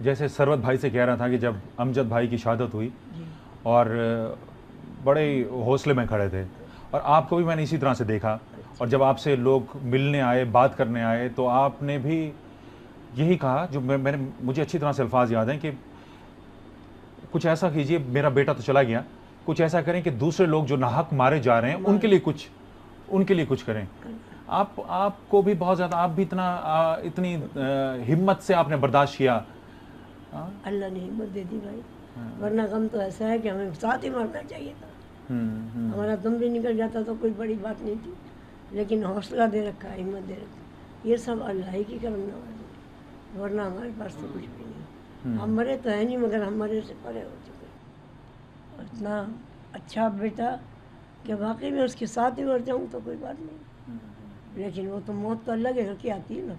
जैसे सरवत भाई से कह रहा था कि जब अमजद भाई की शहादत हुई जी। और बड़े हौसले में खड़े थे, और आपको भी मैंने इसी तरह से देखा, और जब आपसे लोग मिलने आए, बात करने आए, तो आपने भी यही कहा, जो मैंने मुझे अच्छी तरह से अल्फाज याद हैं कि कुछ ऐसा कीजिए, मेरा बेटा तो चला गया, कुछ ऐसा करें कि दूसरे लोग जो नाहक मारे जा रहे हैं उनके लिए कुछ करें। आपको भी बहुत ज़्यादा, आप भी इतनी हिम्मत से आपने बर्दाश्त किया। अल्लाह ने हिम्मत दे दी भाई, वरना गम तो ऐसा है कि हमें साथ ही मरना चाहिए था। हमारा दम भी निकल जाता तो कोई बड़ी बात नहीं थी, लेकिन हौसला दे रखा है, हिम्मत दे रखा, ये सब अल्लाह ही की करम नवाज़ी, वरना हमारे पास तो कुछ भी नहीं। हम मरे तो है नहीं, मगर हम मरे से परे हो चुके। इतना अच्छा बेटा कि वाकई में उसके साथ ही मर जाऊँ तो कोई बात नहीं, लेकिन वो तो मौत तो अल्लाह के घर की आती है ना,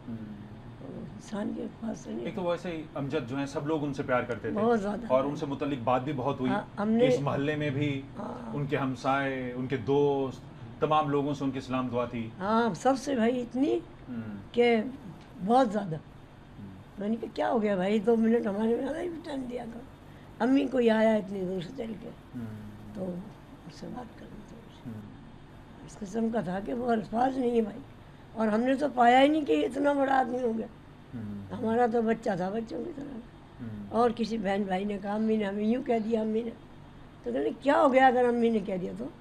इंसान के पास से नहीं। एक तो वैसे ही अमजद जो है, सब लोग उनसे प्यार करते थे बहुत ज़्यादा, और उनसे मुतल्लिक बात भी बहुत हुई। हमने इस मोहल्ले में भी उनके हमसाए, उनके दोस्त, तमाम लोगों से उनकी सलाम दुआ थी। हाँ, सबसे भाई इतनी कि बहुत ज़्यादा। मैंने कहा क्या हो गया भाई, 2 मिनट हमारे में आधा ही टाइम दिया करो। अम्मी कोई आया इतनी दूर से चल के, तो उससे बात करनी थी। इस किस्म का था कि वो अल्फाज नहीं है भाई, और हमने तो पाया ही नहीं कि इतना बड़ा आदमी हो गया। हमारा तो बच्चा था बच्चों की तरह। और किसी बहन भाई ने कहा अम्मी ने हमें यूँ कह दिया, अम्मी ने, तो कहने क्या हो गया अगर अम्मी ने कह दिया तो?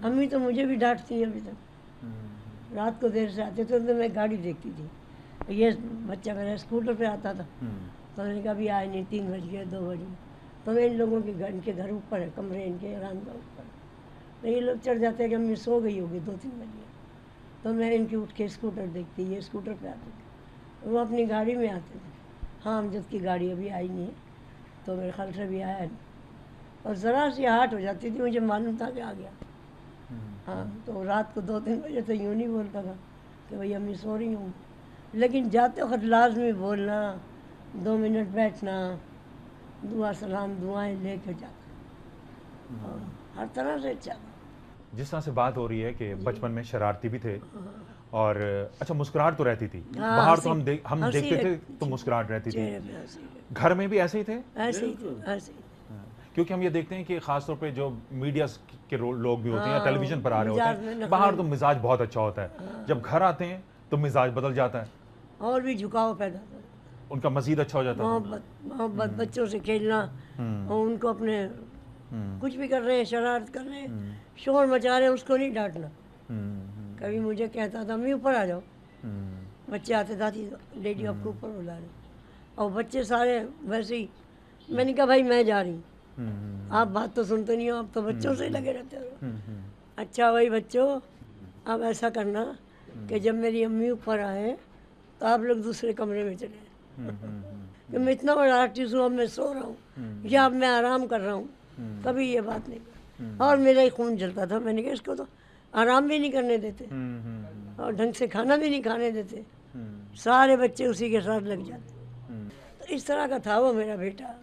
अम्मी तो मुझे भी डांटती है अभी तक। रात को देर से आते थे तो मैं गाड़ी देखती थी, ये बच्चा मेरा स्कूटर पे आता था, तो मैंने कहा अभी आए नहीं, 3 बज गए, 2 बज गए, तो मैं इन लोगों के इनके घर ऊपर है, कमरे इनके आराम का ऊपर, तो ये लोग चढ़ जाते हैं कि अम्मी सो गई होगी, 2-3 बज गए, तो मैं इनकी उठ के स्कूटर देखती, ये स्कूटर पे आते थे, वो अपनी गाड़ी में आते थे। हाँ, अमजद की गाड़ी अभी आई नहीं है, तो मेरे ख्याल से अभी आया नहीं, और ज़रा सी हाट हो जाती थी, मुझे मालूम था कि आ गया। हाँ, तो रात को 2-3 बजे तो यूँ नहीं बोलता था कि भाई अम्मी सो रही हूँ, लेकिन जाते वक्त लाजमी बोलना, 2 मिनट बैठना, दुआ सलाम दुआएं लेकर जाता, हर तरह से अच्छा। जिस तरह से बात हो रही है कि बचपन में शरारती भी थे, और अच्छा मुस्कुराहट तो रहती थी, बाहर तो हम देखते थे तो मुस्कुराहट रहती थी, घर में भी ऐसे ही थे? ऐसे ही थे, ऐसे ही। क्योंकि हम ये देखते हैं कि खासतौर पे जो मीडिया के लोग भी होते हैं या टेलीविजन पर आ रहे होते हैं, बाहर तो मिजाज बहुत अच्छा होता है, जब घर आते हैं तो मिजाज बदल जाता है, और भी झुकाव पैदा होता है, उनका मजीद अच्छा हो जाता है। मोहब्बत, बच्चों से खेलना, और उनको अपने कुछ भी कर रहे हैं, शरारत कर रहे हैं, शोर मचा रहे हैं, उसको नहीं डांटना। कभी मुझे कहता था अम्मी ऊपर आ जाओ, बच्चे आते दादी डैडी आपको ऊपर बुला रहे, और बच्चे सारे वैसे ही। मैंने कहा भाई मैं जा रही हूँ, आप बात तो सुनते नहीं हो, आप तो बच्चों से ही लगे रहते हो। अच्छा भाई बच्चों, अब ऐसा करना कि जब मेरी अम्मी ऊपर आए तो आप लोग दूसरे कमरे में चले, कि मैं इतना बड़ा आर्टिस्ट हूँ, अब मैं सो रहा हूँ या अब मैं आराम कर रहा हूँ, कभी ये बात नहीं कर। और मेरा ही खून जलता था, मैंने कहा इसको तो आराम भी नहीं करने देते और ढंग से खाना भी नहीं खाने देते, सारे बच्चे उसी के साथ लग जाते। तो इस तरह का था वो मेरा बेटा,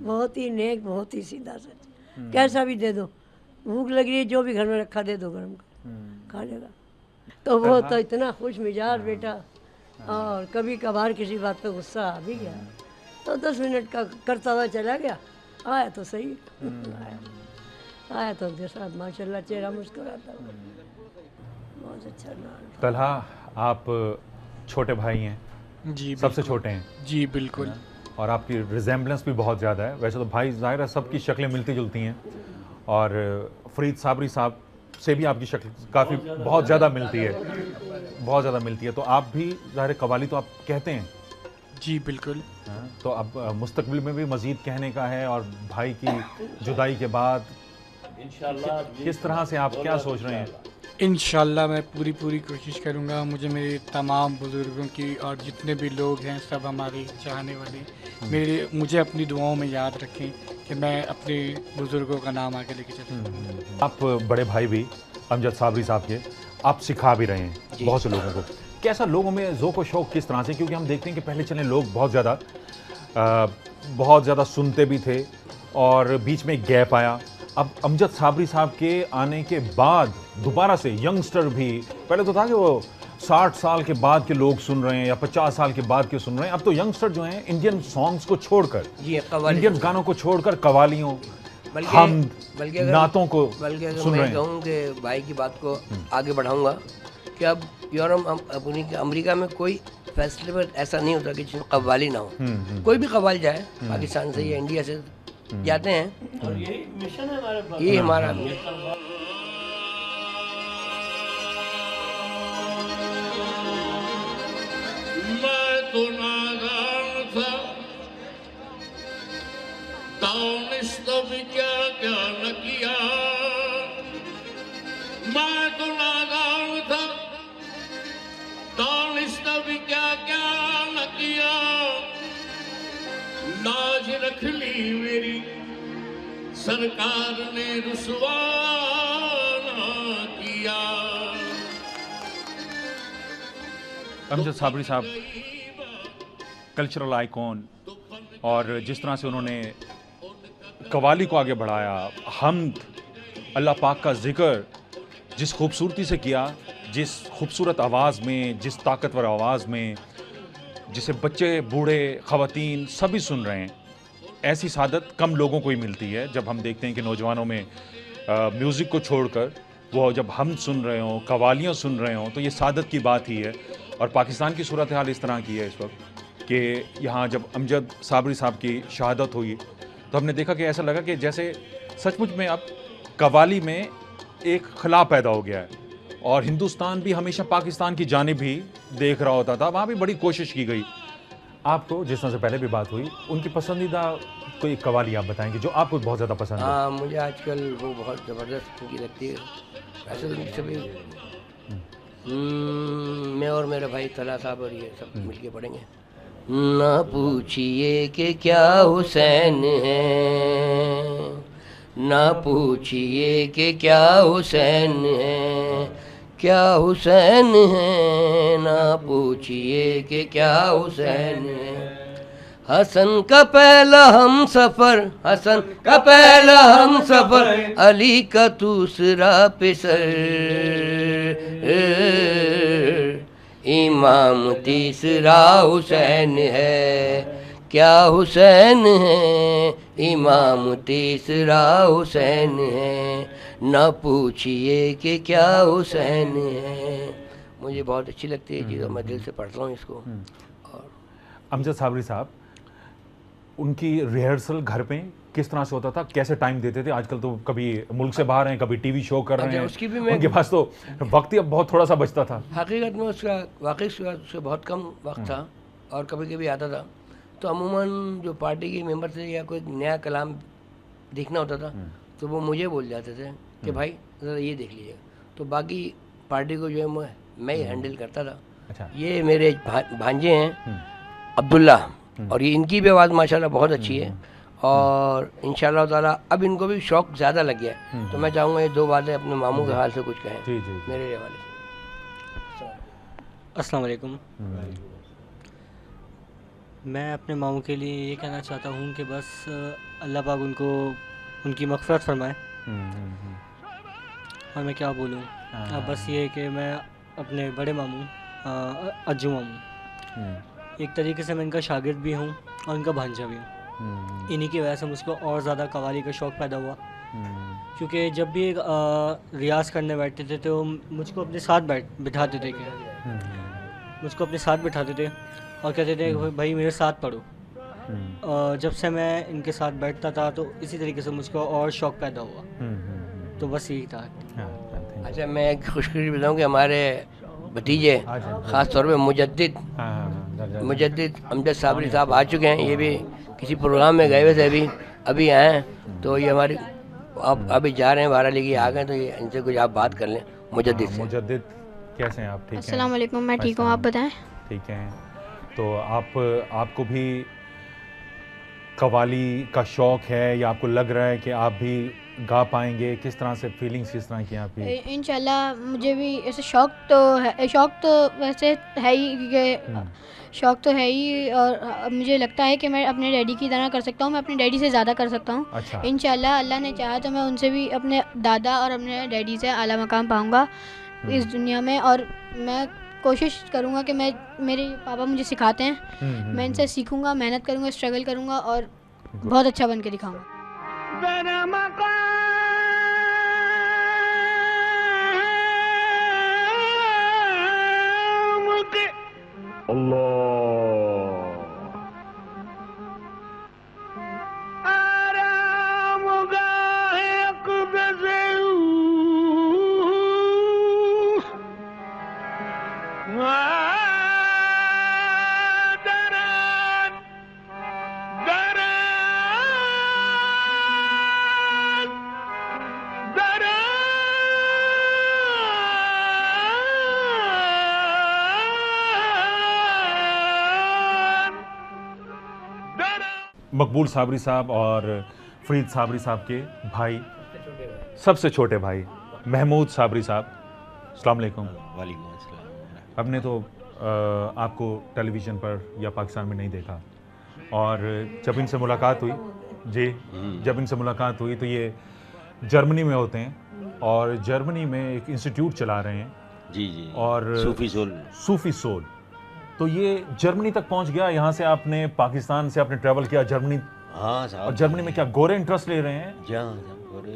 बहुत ही नेक, बहुत ही सीधा सच, कैसा भी दे दो, भूख लग रही है जो भी घर में रखा दे दो गर्म कर, खा लेगा। तो वो तो इतना खुश मिजाज बेटा, और कभी कभार किसी बात पे गुस्सा आ भी गया तो 10 मिनट का करता हुआ चला गया, आया तो सही, आया तो उनके साथ माशाल्लाह चेहरा मुस्कुराता हुआ, बहुत अच्छा नाम। तलहा, आप छोटे भाई हैं? जी, सबसे छोटे हैं? जी बिल्कुल। और आपकी रिजेम्बलेंस भी बहुत ज़्यादा है, वैसे तो भाई ज़ाहिर है सबकी शक्लें मिलती जुलती हैं, और फरीद साबरी साहब से भी आपकी शक्ल काफ़ी बहुत ज़्यादा मिलती है, बहुत ज़्यादा मिलती है, तो आप भी ज़ाहिर कवाली तो आप कहते हैं? जी बिल्कुल। तो अब मुस्तकबिल में भी मज़ीद कहने का है, और भाई की जुदाई के बाद किस तरह से आप क्या सोच रहे हैं? इंशाल्लाह मैं पूरी कोशिश करूँगा, मुझे मेरे तमाम बुज़ुर्गों की और जितने भी लोग हैं सब हमारे चाहने वाले मुझे अपनी दुआओं में याद रखें कि मैं अपने बुज़ुर्गों का नाम आगे लेके चलूँ। आप बड़े भाई भी अमजद साबरी साहब के, आप सिखा भी रहे हैं बहुत से लोगों को, कैसा लोगों में ज़ौक़ व शौक़ किस तरह से? क्योंकि हम देखते हैं कि पहले चले लोग बहुत ज़्यादा सुनते भी थे और बीच में गैप आया, अब अमजद साबरी साहब के आने के बाद दोबारा से यंगस्टर भी, पहले तो था कि वो 60 साल के बाद के लोग सुन रहे हैं या 50 साल के बाद के सुन रहे हैं। अब तो यंगस्टर जो हैं इंडियन सॉन्ग्स को छोड़कर, जी कव्वाली इंडियन गानों को छोड़कर कवालियों, बल्कि हमद, अगर नातों को अगर सुन रहे मैं हैं। कहूँ कि भाई की बात को आगे बढ़ाऊंगा कि अब यूरोप अमेरिका में कोई फेस्टिवल ऐसा नहीं होता कि जिसमें कव्वाली ना हो। कोई भी कव्वाल जाए पाकिस्तान से या इंडिया से जाते हैं, और यही मिशन है हमारे पास, ये हमारा मैं तो नादान था, दानिश्त भी क्या क्या न किया। मैं तो नादान था, दानिश्त भी क्या क्या न किया। नाज रख ली मेरी सरकार ने रुसवा ना किया। अमजद साबरी साहब कल्चरल आइकॉन, और जिस तरह से उन्होंने कवाली को आगे बढ़ाया, हमद, अल्लाह पाक का जिक्र जिस खूबसूरती से किया, जिस खूबसूरत आवाज़ में, जिस ताकतवर आवाज़ में, जिसे बच्चे, बूढ़े, ख़वातीन सभी सुन रहे हैं, ऐसी सादत कम लोगों को ही मिलती है। जब हम देखते हैं कि नौजवानों में म्यूज़िक को छोड़कर वो जब हम सुन रहे हों, कवालियाँ सुन रहे हों, तो ये सादत की बात ही है। और पाकिस्तान की सूरत हाल इस तरह की है इस वक्त कि यहाँ जब अमजद साबरी साहब की शहादत हुई तो हमने देखा कि ऐसा लगा कि जैसे सचमुच में अब कवाली में एक खला पैदा हो गया है। और हिंदुस्तान भी हमेशा पाकिस्तान की जानिब ही देख रहा होता था, वहाँ भी बड़ी कोशिश की गई। आपको जिस तरह से पहले भी बात हुई, उनकी पसंदीदा कोई कवाली आप बताएंगे जो आपको बहुत ज़्यादा पसंद है? हाँ, मुझे आजकल वो बहुत ज़बरदस्त उनकी लगती है। वैसे तो सभी मैं और मेरे भाई तला साहब और ये सब मिलके पढ़ेंगे। ना पूछिए कि क्या हुसैन है, ना पूछिए कि क्या हुसैन है, क्या हुसैन है, ना पूछिए कि क्या हुसैन है। हसन का पहला हम सफ़र, हसन का पहला हम सफ़र, अली का दूसरा पेसर, इमाम तीसरा हुसैन है, क्या हुसैन है, इमाम तीसरा हुसैन है, न पूछिए कि क्या हुसैन है। मुझे बहुत अच्छी लगती है चीज़, मैं दिल से पढ़ता हूँ इसको। और अमजद साबरी साहब, उनकी रिहर्सल घर पे किस तरह से होता था, कैसे टाइम देते थे? आजकल तो कभी मुल्क से बाहर हैं, कभी टीवी शो कर रहे हैं, उसकी भी मैं उनके पास तो वक्त ही अब बहुत थोड़ा सा बचता था। हकीकत में उसका वाकई उसका बहुत कम वक्त था, और कभी कभी आता था तो अमूमन जो पार्टी के मेंबर थे या कोई नया कलाम देखना होता था तो वो मुझे बोल जाते थे कि भाई ज़रा ये देख लीजिए, तो बाकी पार्टी को जो है मैं ही हैंडल करता था। अच्छा। ये मेरे भांजे हैं अब्दुल्ला, और ये इनकी भी आवाज़ माशाल्लाह बहुत अच्छी है, और इंशाल्लाह ताला अब इनको भी शौक़ ज़्यादा लग गया है। तो मैं चाहूँगा ये दो बातें अपने मामू के हाल से कुछ कहें जी जी। मेरे हवाले से। अस्सलाम वालेकुम। मैं अपने मामू के लिए ये कहना चाहता हूँ कि बस अल्लाह पाक उनको उनकी मग़फ़िरत फरमाए, और मैं क्या बोलूँ। अब बस ये है कि मैं अपने बड़े मामू अज्जू मामू, एक तरीके से मैं इनका शागिर्द भी हूँ और इनका भांजा भी हूँ। इन्हीं की वजह से मुझको और ज़्यादा कवाली का शौक़ पैदा हुआ, क्योंकि जब भी रियाज़ करने बैठते थे तो मुझको अपने साथ बिठाते थे, मुझको अपने साथ बिठाते थे और कहते थे भाई मेरे साथ पढ़ो। जब से मैं इनके साथ बैठता था तो इसी तरीके से मुझको और शौक़ पैदा हुआ। तो बस यही था। अच्छा, मैं एक खुशखबरी बताऊँ कि हमारे भतीजे ख़ास तौर पे मुजद्दिद अमजद साबरी साहब आ चुके हैं। ये भी किसी प्रोग्राम में गए हुए थे, अभी आए हैं। तो ये हमारे आप अभी जा रहे हैं बाराली की, आ गए, तो ये इनसे कुछ आप बात कर लें मुजद्दिद से। मुजद्दिद कैसे हैं आप? ठीक हैं? अस्सलाम वालेकुम, मैं ठीक हूँ, आप बताएं। ठीक हैं। तो आपको भी कवाली का शौक़ है या आपको लग रहा है कि आप भी गा पाएंगे? किस तरह से फीलिंग्स किस तरह की हैं आपकी? इंशाल्लाह मुझे भी ऐसे शौक़ तो वैसे है ही, क्योंकि शौक़ तो है ही, और मुझे लगता है कि मैं अपने डैडी की तरह कर सकता हूँ, मैं अपने डैडी से ज़्यादा कर सकता हूँ। अच्छा। इंशाल्लाह अल्लाह ने चाहा तो मैं उनसे भी, अपने दादा और अपने डैडी से आला मकाम पाऊँगा इस दुनिया में। और मैं कोशिश करूँगा कि मैं, मेरे पापा मुझे सिखाते हैं, मैं इनसे सीखूँगा, मेहनत करूँगा, स्ट्रगल करूँगा और बहुत अच्छा बन के दिखाऊँगा। मकबूल साबरी साहब और फरीद साबरी साहब के भाई, सबसे छोटे भाई महमूद साबरी साहब, अस्सलाम वालेकुम। वालेकुम अस्सलाम। हमने तो आपको टेलीविज़न पर या पाकिस्तान में नहीं देखा, और जब इनसे मुलाकात हुई जी, जब इनसे मुलाकात हुई तो ये जर्मनी में होते हैं और जर्मनी में एक इंस्टीट्यूट चला रहे हैं जी जी, और सूफी सोल। तो ये जर्मनी तक पहुंच गया। यहाँ से आपने, पाकिस्तान से आपने ट्रैवल किया जर्मनी, हाँ साहब। और जर्मनी में क्या गोरे इंटरेस्ट ले रहे हैं? जहाँ गोरे,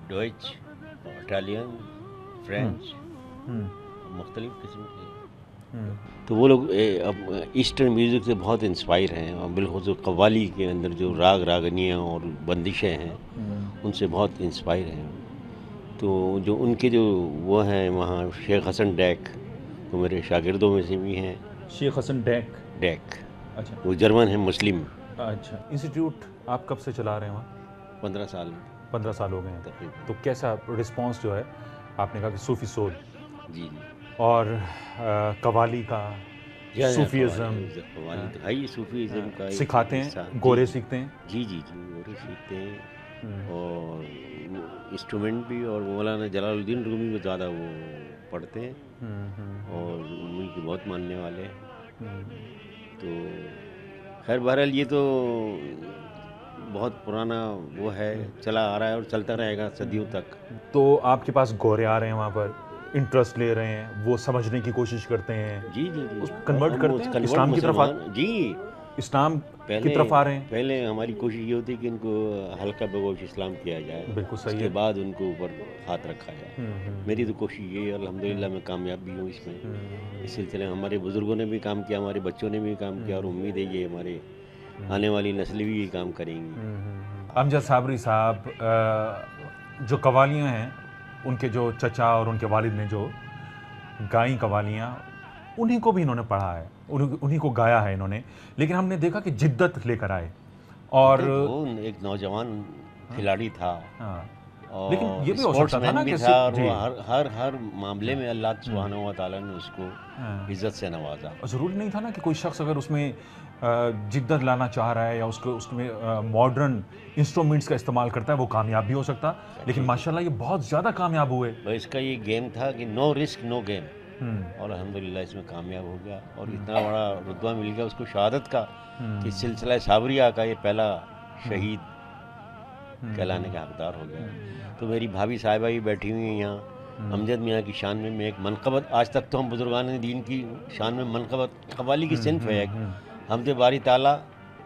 डॉइच, इटालियन, फ्रेंच, मुख्तलिफ किस्म के। तो वो लोग अब ईस्टर्न म्यूज़िक से बहुत इंस्पायर हैं, और बिलखुसूस कव्वाली के अंदर जो राग रागनियाँ और बंदिशें हैं उनसे बहुत इंस्पायर हैं। तो जो उनके जो वो हैं वहाँ, शेख हसन डैक, तो मेरे शागिर्दों में से भी हैं। शेख हसन डैक, अच्छा, वो जर्मन है, मुस्लिम। अच्छा, इंस्टीट्यूट आप कब से चला रहे हैं वहाँ? 15 साल। 15 साल हो गए हैं तकरीबन। तो कैसा रिस्पांस जो है? आपने कहा कि सूफी सोल जी और कव्वाली का, सूफीज़्म, हाई सूफीज़्म का सिखाते हैं, गोरे सीखते हैं? जी जी जी, गोरे सीखते हैं, और इंस्ट्रूमेंट भी, और मौलाना जलालुद्दीन रूमी को ज़्यादा वो पढ़ते हैं, और उनकी बहुत मानने वाले हैं। तो खैर बहरहाल ये तो बहुत पुराना वो है, चला आ रहा है और चलता रहेगा सदियों तक। तो आपके पास गोरे आ रहे हैं वहाँ पर, इंटरेस्ट ले रहे हैं, वो समझने की कोशिश करते हैं, जी जी जी, कन्वर्ट करते हैं इस्लाम की तरफ, जी इस्लाम की तरफ आ रहे हैं। पहले हमारी कोशिश ये होती है कि इनको हल्का बगोश इस्लाम किया जाए, बिल्कुल सही उसके है। बाद उनको ऊपर हाथ रखा जाए। मेरी तो कोशिश ये है, अल्हम्दुलिल्लाह मैं कामयाब भी हूँ इसमें। इस सिलसिले में हमारे बुज़ुर्गों ने भी काम किया, हमारे बच्चों ने भी काम किया, और उम्मीद है ये हमारे आने वाली नस्लें भी ये काम करेंगी। अमजद साबरी साहब, जो कव्वालियाँ हैं, उनके जो चचा और उनके वालिद ने जो गाई कव्वालियाँ, उन्हीं को भी इन्होंने पढ़ा है, उन्हीं को गाया है इन्होंने, लेकिन हमने देखा कि जिद्दत लेकर आए, और वो एक नौजवान खिलाड़ी था, और लेकिन ये भी हो सकता था ना कि था, और वो हर मामले में अल्लाह सुब्हानहू व तआला ने उसको इज्जत से नवाजा। ज़रूरी नहीं था ना कि कोई शख्स अगर उसमें जिद्दत लाना चाह रहा है या उसमें मॉडर्न इंस्ट्रूमेंट्स का इस्तेमाल करता है, वो कामयाब भी हो सकता, लेकिन माशाल्लाह ये बहुत ज़्यादा कामयाब हुए। तो इसका ये गेम था कि नो रिस्क नो गेम, और अल्हम्दुलिल्लाह इसमें कामयाब हो गया, और इतना बड़ा रुतबा मिल गया उसको शहादत का कि सिलसिला साबरिया का ये पहला शहीद कहलाने का हकदार हो गया। तो मेरी भाभी साहिबा भी बैठी हुई हैं यहाँ, अमजद मियाँ की शान में एक मनक़बत, आज तक तो हम बुजुर्गान दीन की शान में मनक़बत कव्वाली की सिनफ है, हमदे बारी ताला,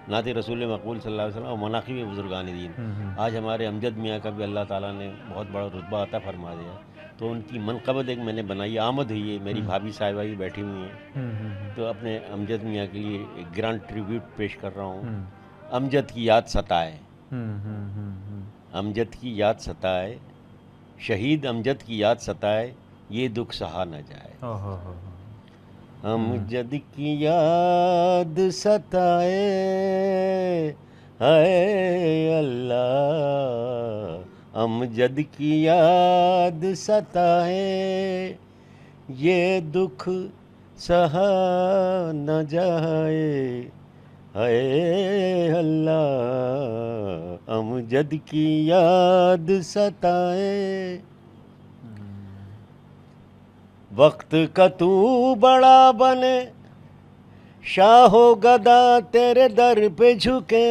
नाते रसूल मकबूल सल्लल्लाहु अलैहि वसल्लम और मनाक़िब बुजुर्गान दीन। आज हमारे अमजद मियाँ का भी अल्लाह ताला ने बहुत बड़ा रुतबा अता फरमा दिया, तो उनकी मनक़बत एक मैंने बनाई, आमद हुई है। मेरी भाभी साहिबा भी बैठी हुई हैं, तो अपने अमजद मियाँ के लिए एक ग्रांड ट्रिब्यूट पेश कर रहा हूँ। अमजद की याद सताए, अमजद की याद सताए, शहीद अमजद की याद सताए, ये दुख सहा न जाए। अमजद की याद सताए, हाय अल्लाह, अमजद की याद सताए, ये दुख सहा न जाए, हाय अल्लाह, अमजद की याद सताए। वक्त का तू बड़ा बने, शाहो गदा तेरे दर पे झुके,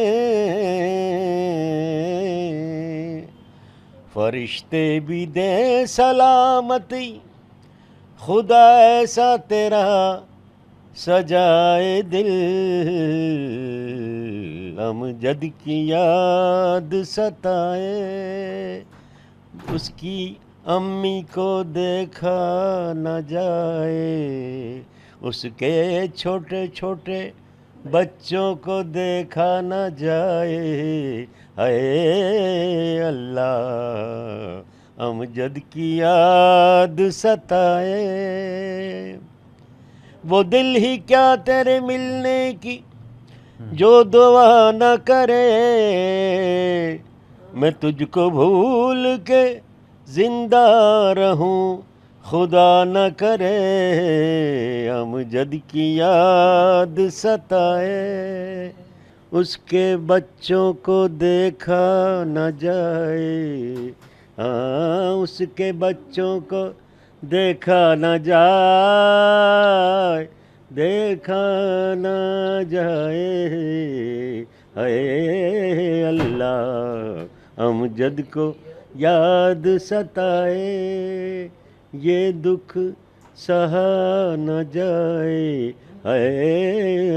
फरिश्ते भी दे सलामती, खुदा ऐसा तेरा सजाए दिल, अमजद की याद सताए, उसकी अम्मी को देखा न जाए, उसके छोटे छोटे बच्चों को देखा न जाए, हाय अल्लाह अमजद की याद सताए। वो दिल ही क्या तेरे मिलने की जो दुआ न करे, मैं तुझको भूल के जिंदा रहूं, खुदा न करे अमजद की याद सताए, उसके बच्चों को देखा न जाए, हाँ उसके बच्चों को देखा न जाए, देखा न जाए, हाय अल्लाह अमजद को याद सताए, ये दुख सहा न जाए, हाय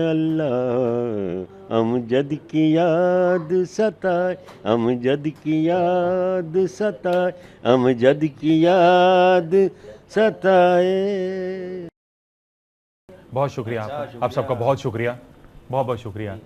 अल्लाह अमजद की याद सताए, अमजद की याद सताए, अमजद की याद सताए। बहुत शुक्रिया आप सबका बहुत शुक्रिया, बहुत बहुत शुक्रिया।